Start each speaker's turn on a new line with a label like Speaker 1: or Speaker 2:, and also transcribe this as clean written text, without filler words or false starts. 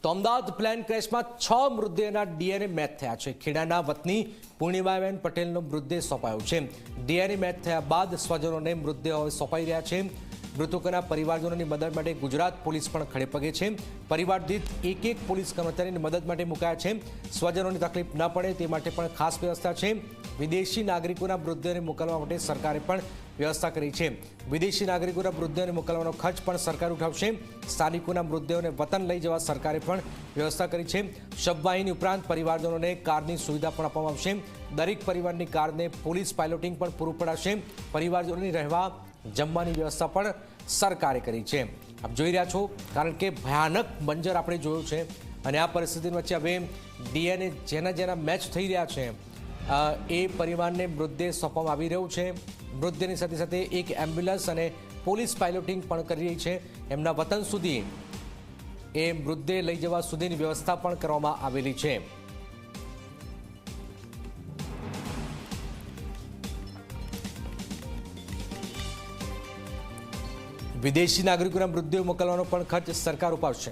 Speaker 1: તો Ahmedabad plane ક્રેશમાં 6 મૃતદેહના DNA match થયા છે। ખેડાના વતની પૂર્ણિમાબેન પટેલનો મૃતદેહ સોંપાયો છે। ડીએનએ મેચ થયા બાદ સ્વજનોને મૃતદેહો સોંપાઈ રહ્યા છે। મૃતકોના પરિવારજનોની મદદ માટે ગુજરાત પોલીસ પણ ખડે પગે છે। પરિવાર દીઠ એક પોલીસ કર્મચારીની મદદ માટે મુકાયા છે। સ્વજનોની તકલીફ ન પડે તે માટે પણ ખાસ વ્યવસ્થા છે। વિદેશી નાગરિકોના મૃતદેહને મોકલવા માટે સરકારે પણ વ્યવસ્થા કરી છે। વિદેશી નાગરિકોના મૃતદેહને મોકલવાનો ખર્ચ પણ સરકાર ઉઠાવશે। સ્થાનિકોના મૃતદેહોને વતન લઈ જવા સરકારે પણ વ્યવસ્થા કરી છે। શબવાહિની ઉપરાંત પરિવારજનોને કારની સુવિધા પણ આપવામાં આવશે। દરેક પરિવારની કારને પોલીસ પાયલોટિંગ પણ પૂરું પડાશે। પરિવારજનોની રહેવા જમવાની વ્યવસ્થા પણ સરકારે કરી છે। આપ જોઈ રહ્યા છો, કારણ કે ભયાનક મંજર આપણે જોયું છે અને આ પરિસ્થિતિ વચ્ચે હવે ડીએનએ જેના મેચ થઈ રહ્યા છે એ પરિવારને મૃતદેહ સોંપવામાં આવી રહ્યું છે। મૃતદેહની સાથે સાથે એક એમ્બ્યુલન્સ અને પોલીસ પાયલોટિંગ પણ કરી રહી છે। એમના વતન સુધી એ મૃતદેહ લઈ જવા સુધીની વ્યવસ્થા પણ કરવામાં આવેલી છે। વિદેશી નાગરિકોના મૃતદેહ મોકલવાનો પણ ખર્ચ સરકાર ઉપાડશે।